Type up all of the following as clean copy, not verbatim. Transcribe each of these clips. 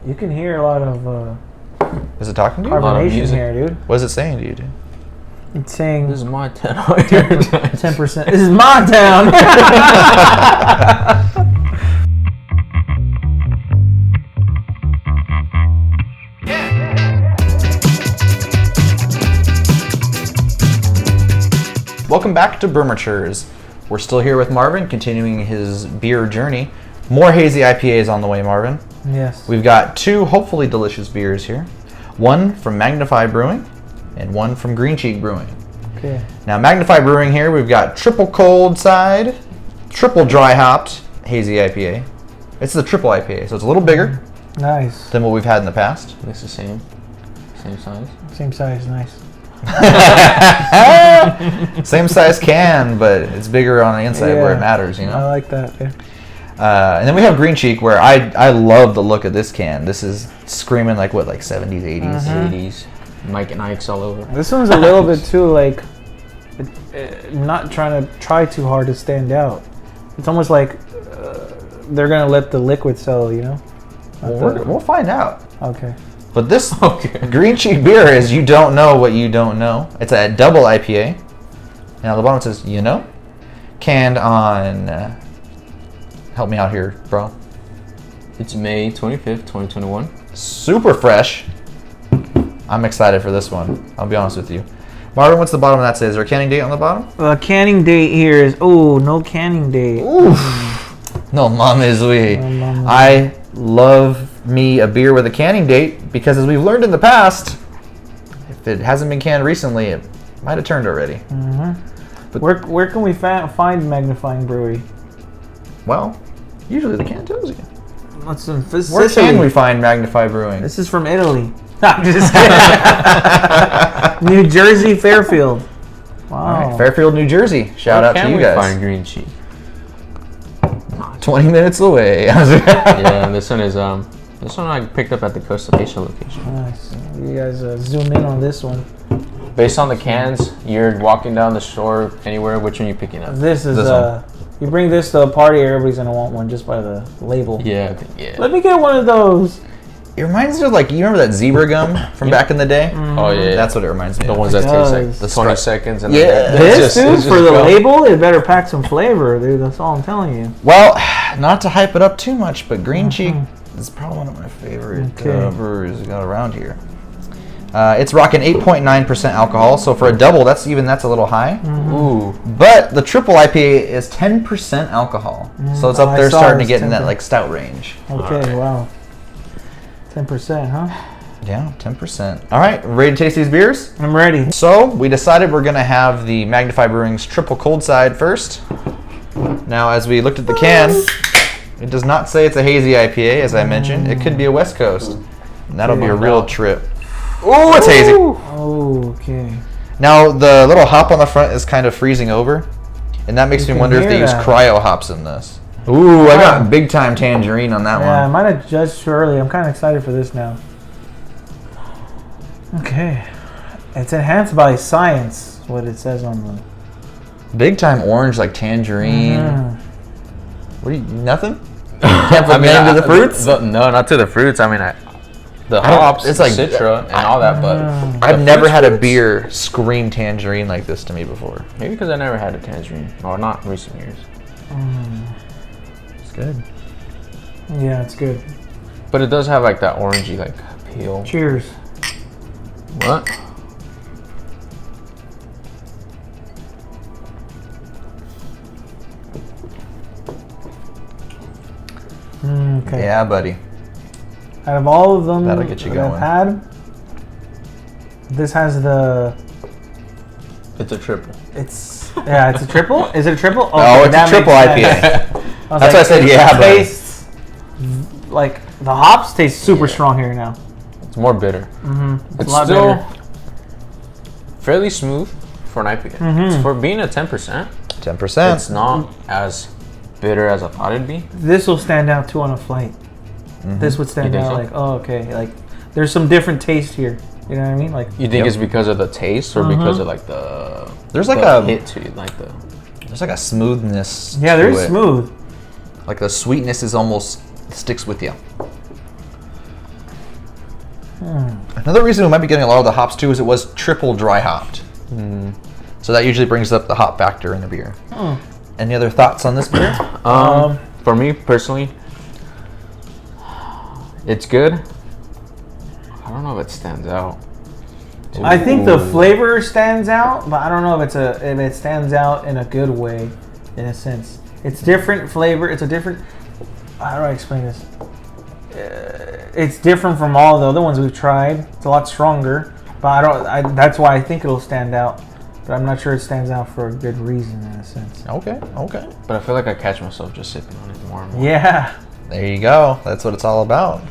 You can hear a lot of Is it talking to you? carbonation here, dude. What is it saying to you, dude? It's saying This is my town. 10%. This is my town. Welcome back to Brewmatures. We're still here with Marvin, continuing his beer journey. More hazy IPAs on the way, Marvin. Yes. We've got two hopefully delicious beers here. One from Magnify Brewing and one from Green Cheek Brewing. Okay. Now, Magnify Brewing here, we've got triple cold side, triple dry hopped hazy IPA. It's the triple IPA, so it's a little bigger Nice. than what we've had in the past. It's the same size. Same size. Nice. Same size can, but it's bigger on the inside where it matters, you know? I like that. Yeah. And then we have Green Cheek, where I love the look of this can. This is screaming like 70s, 80s? 80s. Mike and Ike's all over. This one's a little bit too not trying to try too hard to stand out. It's almost like they're gonna let the liquid settle, you know? We'll find out. Okay. But this Green Cheek beer is you don't know what you don't know. It's a double IPA. And on the bottom it says, you know? Canned on, help me out here, bro. It's May 25th, 2021. Super fresh. I'm excited for this one. I'll be honest with you. Marvin, what's the bottom of that say? Is there a canning date on the bottom? Canning date here is no canning date. Oof. No mames we. No mames. I love me a beer with a canning date because, as we've learned in the past, if it hasn't been canned recently, it might have turned already. Mm-hmm. But where can we find Magnifying Brewery? Well, usually the can tells you. What's in Where can we find Magnify Brewing? This is from Italy. I'm just kidding. New Jersey, Fairfield. Wow. All right, Fairfield, New Jersey. Shout out to you guys. Find Green Cheek? 20 minutes away. Yeah, this one I picked up at the Costa Mesa location. Nice. You guys zoom in on this one. Based on the cans, you're walking down the store anywhere. Which one are you picking up? This is This one. You bring this to a party, everybody's gonna want one just by the label. Yeah. Let me get one of those. It reminds me of, you remember that zebra gum from back in the day? Oh yeah. That's what it reminds me the of. ones that taste like does. the 20 seconds and Yeah. This, dude, for the go. label, it better pack some flavor, dude. That's all I'm telling you. Well, not to hype it up too much, but Green Cheek is probably one of my favorite breweries we got around here. It's rocking 8.9% alcohol, so for a double, that's a little high. Ooh. But the triple IPA is 10% alcohol, so it's up there starting to get in that 10%. Stout range. Okay, wow. 10%, huh? Yeah, 10%. All right, ready to taste these beers? I'm ready. So we decided we're gonna have the Magnify Brewing's triple cold side first. Now, as we looked at the can, it does not say it's a hazy IPA, as I mentioned. It could be a West Coast, and that'll be a real trip. Oh, it's hazy. Oh, okay. Now, the little hop on the front is kind of freezing over, and that makes me can wonder if they hear use that. cryo hops in this. Ooh, I got big time tangerine on that Yeah, I one. might have judged too early. I'm kind of excited for this now. Okay. It's enhanced by science, what it says on the... Big time orange, like tangerine. Mm. What do you, nothing? Can't put name to the fruits? No, not to the fruits. I mean, the hops, it's like Citra, and all that, but I've never had a beer scream tangerine like this to me before. maybe because I never had a tangerine, or not in recent years. It's good. Yeah, it's good. But it does have that orangey peel. Cheers. What? Okay. Yeah, buddy. Out of all of them That'll get you that I've going. had, this has the... It's a triple. It's a triple? Is it a triple? Oh, it's a that triple makes IPA. sense. That's why I said it yeah, buddy. tastes like the hops taste super strong here now. It's more bitter. It's It's a lot still better. fairly smooth for an IPA. For being a 10%, 10%. it's not as bitter as I thought it'd be. This will stand out too on a flight. This would stand You out think so? okay. There's some different taste here. You know what I mean? You think it's because of the taste or because of the There's the hit to it, the there's a smoothness. Yeah, to they're it. smooth. Like the sweetness is almost sticks with you. Another reason we might be getting a lot of the hops too is it was triple dry hopped. So that usually brings up the hop factor in the beer. Any other thoughts on this beer? For me personally, it's good. I don't know if it stands out. I think the flavor stands out, but I don't know if it stands out in a good way, in a sense. It's different flavor. It's a different. How do I explain this? It's different from all the other ones we've tried. It's a lot stronger, but that's why I think it'll stand out. But I'm not sure it stands out for a good reason, in a sense. Okay. But I feel like I catch myself just sipping on it more and more. Yeah. There you go. That's what it's all about.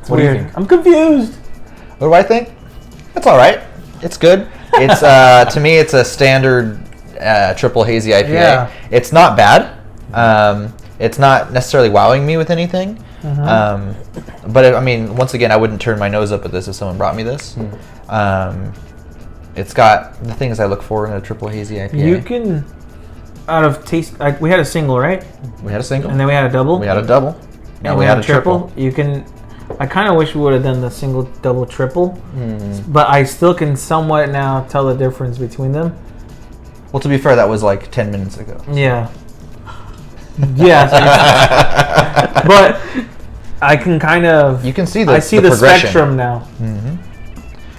It's What do you weird. think? I'm confused. What do I think? It's all right. It's good. It's to me, it's a standard triple hazy IPA. Yeah. It's not bad. It's not necessarily wowing me with anything. But I mean, once again, I wouldn't turn my nose up at this if someone brought me this. It's got the things I look for in a triple hazy IPA. You can, out of taste, we had a single, right? We had a single. And then we had a double. We had a double. Now And we had a triple. You can. I kind of wish we would have done the single, double, triple, but I still can somewhat now tell the difference between them. Well, to be fair, that was like 10 minutes ago. Yeah. Yeah. But I can kind of. You can see the I see the the progression. spectrum now.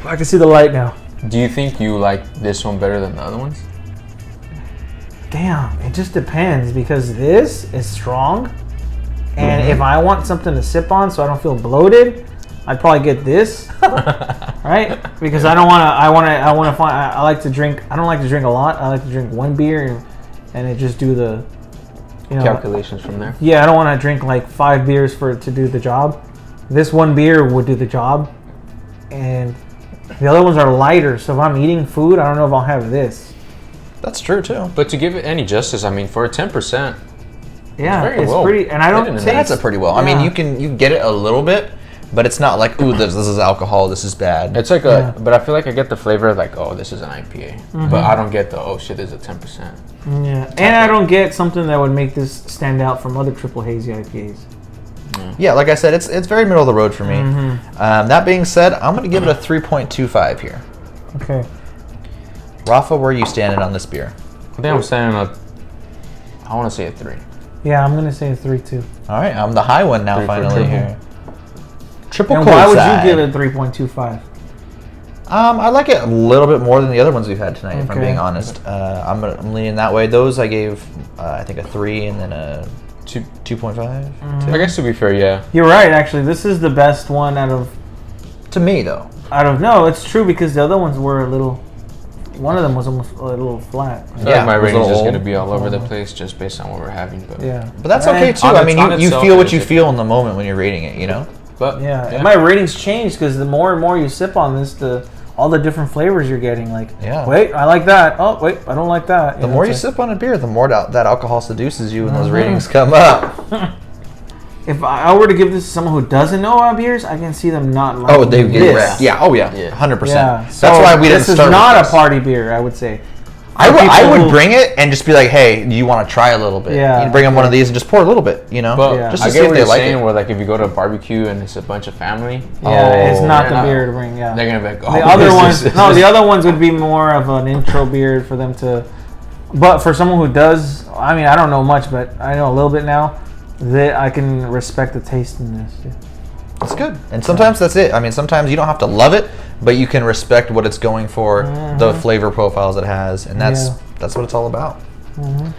I can see the light now. Do you think you like this one better than the other ones? Damn, it just depends because this is strong, and if I want something to sip on so I don't feel bloated, I'd probably get this, right? Because I don't want to. I want to find. I like to drink. I don't like to drink a lot. I like to drink one beer and it just do the, Calculations from there. Yeah, I don't want to drink like 5 beers for it to do the job. This one beer would do the job, and the other ones are lighter. So if I'm eating food, I don't know if I'll have this. That's true too. But to give it any justice, I mean, for a 10%, Yeah, very it's well pretty. And I don't hidden in taste. That's a pretty well. I mean, Yeah. you can get it a little bit, but it's not like, ooh, this is alcohol. This is bad. it's like Yeah. but I feel like I get the flavor like, oh, this is an IPA. But I don't get the, oh shit, this is a 10%. Yeah, and I don't get something that would make this stand out from other triple hazy IPAs. Yeah, like I said, it's very middle of the road for me. That being said, I'm going to give it a 3.25 here. Okay. Rafa, where are you standing on this beer? I think I'm saying I want to say a 3. Yeah, I'm gonna say a 3 too. All right, I'm the high one now 3 for finally triple. here. Triple And cold why would side. you give it 3.25? I like it a little bit more than the other ones we've had tonight, if I'm Okay. being honest. I'm leaning that way. Those I gave, I think, a 3 and then a 2.5. I guess to be fair, yeah. You're right. Actually, this is the best one out of. To me, though. No, it's true because the other ones were a little. One of them was almost a little flat. I feel Yeah, like my it was a rating's little just going to old. be all over the place just based on what we're having. But Yeah. But that's okay, too. on I its- mean, on you itself, feel it what is you different. feel in the moment when you're rating it, you know? But Yeah. My ratings changed because the more and more you sip on this, all the different flavors you're getting. Like, Yeah. wait, I like that. Oh, wait, I don't like that. The more you sip on a beer, the more that alcohol seduces you and those ratings come up. If I were to give this to someone who doesn't know about beers, I can see them not liking Oh, they get this. wrecked. Yeah, oh yeah, Yeah. 100%. Yeah. That's So why we didn't this is start not with a this. party beer, I would say. I people would who- bring it and just be like, hey, you want to try a little bit? Yeah. You bring them one of these and just pour a little bit, you know? But Yeah. Just I to see get if what they you're like saying, it. where like if you go to a barbecue and it's a bunch of family, Yeah, it's not they're the not- beer to bring. Yeah. they're gonna be like, oh, The other this ones, is- no, the other ones would be more of an intro beer for them to. But for someone who does, I mean, I don't know much, but I know a little bit now. That I can respect the taste in this. Yeah. It's good. And sometimes that's it. I mean, sometimes you don't have to love it, but you can respect what it's going for, the flavor profiles it has, and that's what it's all about.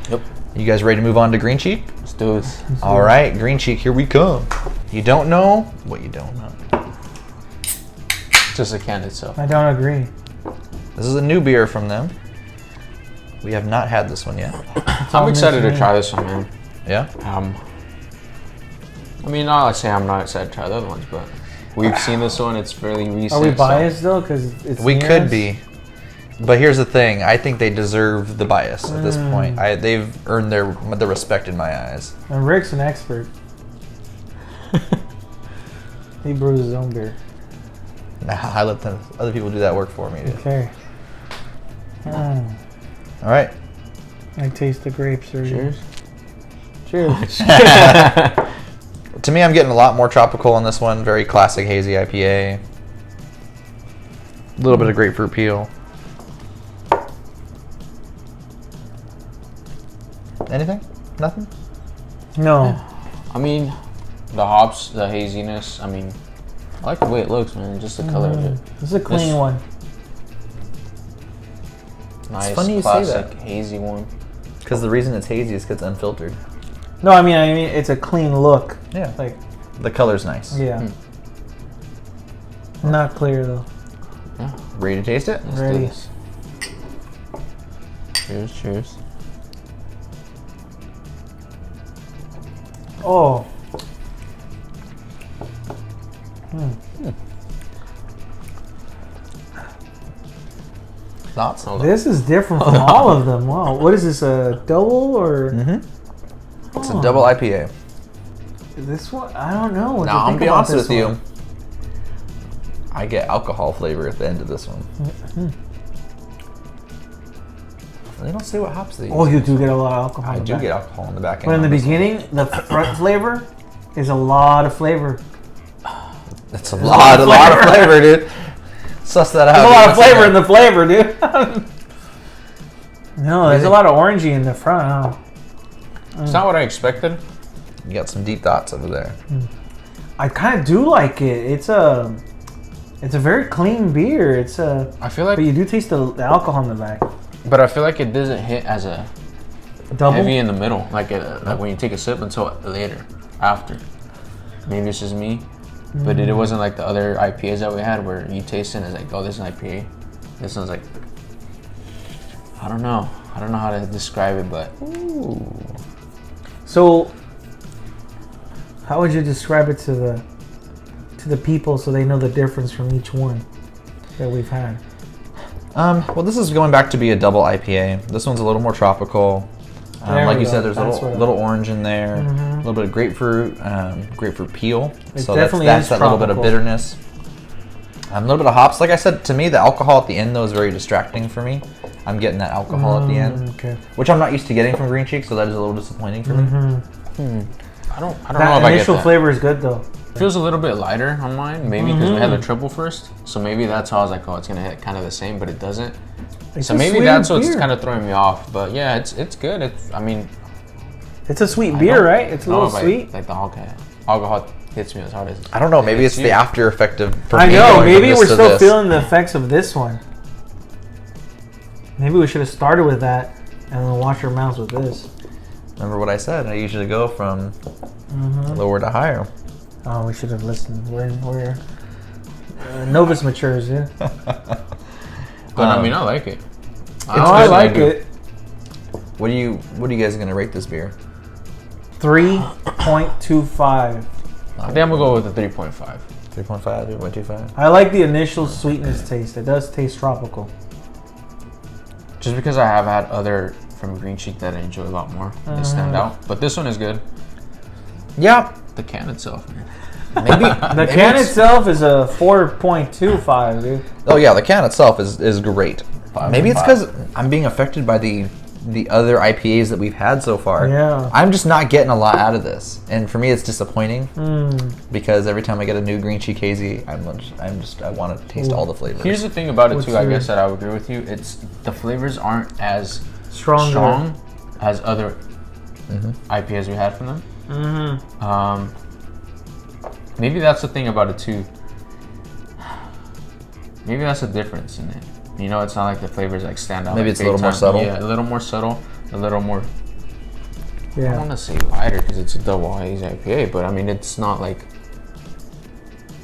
Yep. You guys ready to move on to Green Cheek? Let's do this. All right, Green Cheek, here we come. You don't know what you don't know. Just the can itself. I don't agree. This is a new beer from them. We have not had this one yet. I'm excited to try this one, man. Yeah? I mean, I'll say I'm not excited to try the other ones, but we've seen this one. It's fairly recent. Are we so- biased though? Because it's We near could us? be. But here's the thing. I think they deserve the bias at this point. They've earned the respect in my eyes. And Rick's an expert. He brews his own beer. Nah, I let the other people do that work for me, dude. Okay. All right. I taste the grapes already. Cheers. Cheers. To me, I'm getting a lot more tropical on this one. Very classic hazy IPA. A little bit of grapefruit peel. Anything? Nothing? No. I mean, the hops, the haziness. I mean, I like the way it looks, man. Just the color of it. This is a clean one. Nice, funny you say classic, that. hazy one. Because the reason it's hazy is because it's unfiltered. No, I mean it's a clean look. Yeah. Like, The color's nice. yeah. Not clear though. Yeah, Ready to taste it? let's do Ready. this. Cheers, cheers. Oh. Thoughts? This is different from all of them. Wow. What is this, a double or? Mm-hmm. It's a double IPA. This one, I don't know. What Now, to I'm think be about honest this with you. one. I get alcohol flavor at the end of this one. They don't say what hops they use. Oh, you do get a lot of alcohol. I in the do back. get alcohol in the back end. But in the on this one. beginning, the front flavor is a lot of flavor. That's a lot of flavor, dude. Suss that out. There's a lot of dude. flavor in the flavor, dude. No, there's a lot of orangey in the front. It's not what I expected. You got some deep thoughts over there. I kind of do like it. It's a very clean beer. I feel like, but you do taste the alcohol in the back. but I feel like it doesn't hit as a Double. heavy in the middle, like when you take a sip until later, after. Maybe it's just me, but it wasn't like the other IPAs that we had where you taste it and it's like, oh, this is an IPA. This one's like, I don't know how to describe it, but So, how would you describe it to the people so they know the difference from each one that we've had? Well, this is going back to be a double IPA. This one's a little more tropical. There Like we you go. said, there's a That's little orange in there, a little bit of grapefruit peel. It So definitely that's is that little bit of tropical. bitterness. A little bit of hops. Like I said, to me, the alcohol at the end though is very distracting for me. I'm getting that alcohol at the end, Okay. which I'm not used to getting from Green Cheek, so that is a little disappointing for me. I don't know That if I get initial that. flavor is good though. Feels a little bit lighter on mine, maybe because we had the triple first. So maybe that's how I was like, oh, it's gonna hit kind of the same, but it doesn't. It's So a maybe sweet that's what's beer. kind of throwing me off. But yeah, it's good. It's a sweet I beer, don't right? It's a know little if sweet. like the alcohol hits me as hard as. I don't know. Maybe it's you. the after effect of. for I me know. going from Maybe this we're to still this. feeling the effects of this one. Maybe we should have started with that and then wash our mouths with this. Remember what I said? I usually go from lower to higher. Oh, we should have listened. We're novice matures, yeah. But I mean, I like it. I like it. What are you guys gonna rate this beer? 3.25. I think I'm gonna go with a 3.5. 3.5, 3.25. I like the initial sweetness taste. It does taste tropical. Just because I have had other from Green Cheek that I enjoy a lot more. They stand out. But this one is good. Yeah, The can itself, man. maybe The can itself is a 4.25, dude. Oh yeah, the can itself is great. Maybe it's 5.5. because I'm being affected by the other IPAs that we've had so far. Yeah. I'm just not getting a lot out of this, and for me, it's disappointing because every time I get a new Green Cheek Hazy, I want to taste all the flavors. Here's the thing about it What's too. I your- guess that I would agree with you. It's the flavors aren't as Stronger. strong as other IPAs we had from them. Maybe that's the thing about it too. Maybe that's the difference in it. You know, it's not like the flavors like stand out. Maybe like it's a little big more time. subtle. Yeah, a little more subtle, a little more. I Yeah. want to say lighter because it's a double hazy IPA, but I mean it's not like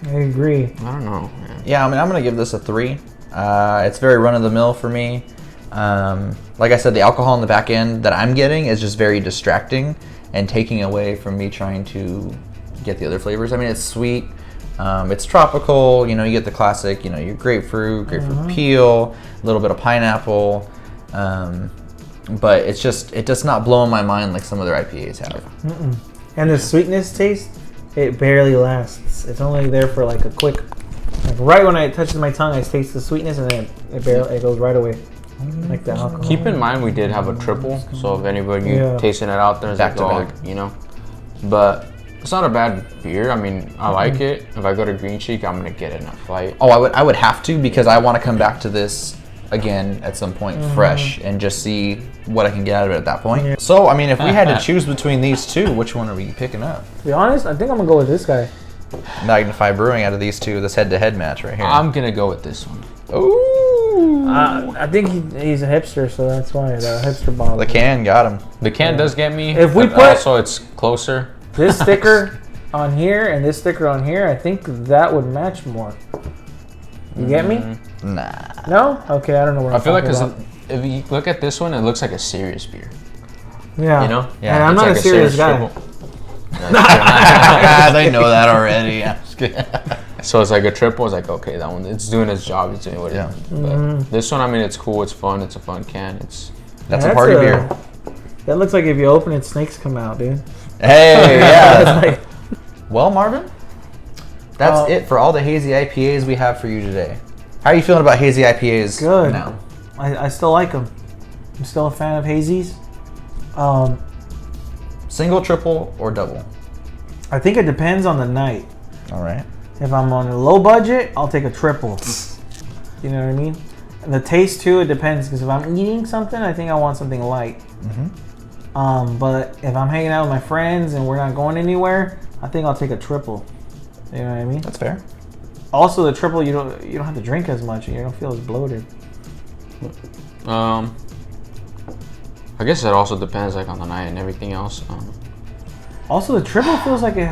I agree. I don't know, man. Yeah, I mean, I'm gonna give this a 3. It's very run of the mill for me. Like I said, the alcohol in the back end that I'm getting is just very distracting and taking away from me trying to get the other flavors. I mean, it's sweet, it's tropical. You know, you get the classic. You know, your grapefruit peel, a little bit of pineapple, but it's just not blowing my mind like some other IPAs have. And the sweetness taste, it barely lasts. It's only there for like a quick, like right when it touches my tongue, I taste the sweetness and then it goes right away. Like the alcohol. Keep in mind we did have a triple, so if anybody Yeah. tasting it out there, is Back like, to oh, back. you know. But It's not a bad beer. I mean, I like it. If I go to Green Cheek, I'm gonna get it in a flight. Oh, I would have to, because I want to come back to this again at some point fresh and just see what I can get out of it at that point. Yeah. So, I mean, if we had to choose between these two, which one are we picking up? To be honest, I think I'm gonna go with this guy. Magnify Brewing out of these two, this head-to-head match right here. I'm gonna go with this one. Ooh. I think he's a hipster, so that's why the hipster bottle. The can got him. The can does get me. If we but put- also it's closer. This sticker on here and this sticker on here, I think that would match more. You get me? Nah. No? Okay, I don't know what I I'm feel like talking because about. if you look at this one, it looks like a serious beer. Yeah. You know? Yeah, And I'm It's not like a serious guy. triple. They know that already. Yeah. Just kidding. So it's like a triple. It's like, okay, that one, it's doing its job. It's doing what it Yeah. But this one, I mean, it's cool. It's fun. It's a fun can. That's a party beer. That looks like if you open it, snakes come out, dude. Hey, yeah. It's like, Well, Marvin, that's it for all the hazy IPAs we have for you today. How are you feeling about hazy IPAs good. now? I still like them. I'm still a fan of hazies. Single, triple, or double? I think it depends on the night. All right. If I'm on a low budget, I'll take a triple. You know what I mean? And the taste too, it depends. Because if I'm eating something, I think I want something light. But if I'm hanging out with my friends and we're not going anywhere, I think I'll take a triple. You know what I mean? That's fair. Also, the triple, you don't have to drink as much. You don't feel as bloated. I guess it also depends like on the night and everything else. Also, the triple feels like it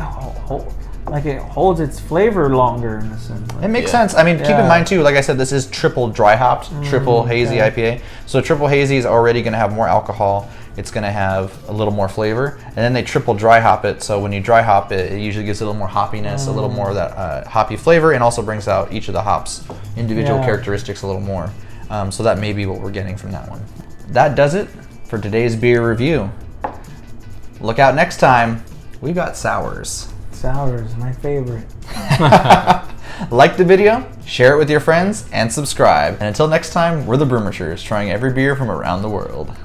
holds its flavor longer in a sense. It makes sense. I mean, keep in Yeah. mind too, like I said, this is triple dry hopped, triple hazy IPA. So triple hazy is already going to have more alcohol. It's going to have a little more flavor. And then they triple dry hop it. So when you dry hop it, it usually gives it a little more hoppiness, a little more of that hoppy flavor, and also brings out each of the hops' individual characteristics a little more. So that may be what we're getting from that one. That does it for today's beer review. Look out next time. We've got sours. Sours, my favorite. Like the video, share it with your friends, and subscribe. And until next time, we're the Brewmachers, trying every beer from around the world.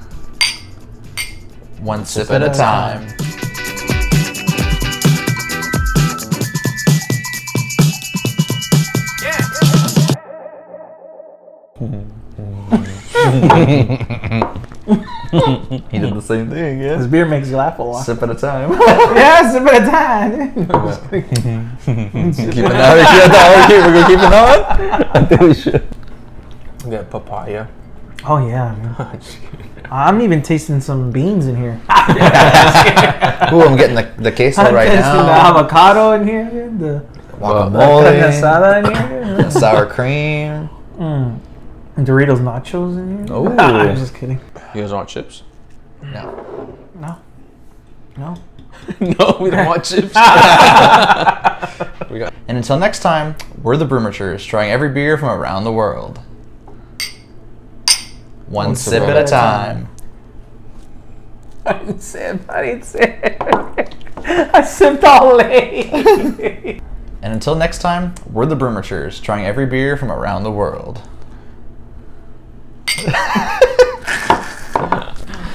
One sip at a time. He did the same thing, yeah. This beer makes you laugh a lot. Sip at a time. Yeah, sip at a time. Keeping that. We're gonna keep it on. I think we should. We got papaya. Oh yeah, man. I'm even tasting some beans in here. Ooh, I'm getting the queso I'm right tasting now. the avocado in here, dude. The carne Guacamole, asada in here. Dude. sour cream. Doritos nachos in here. Ooh. I'm just kidding. You guys want chips? No. No. No. No, we don't want chips. We got. And until next time, we're the Brewmachers, trying every beer from around the world. One sip at a time. I didn't sip. I sipped all late. And until next time, we're the Brewmachers, trying every beer from around the world.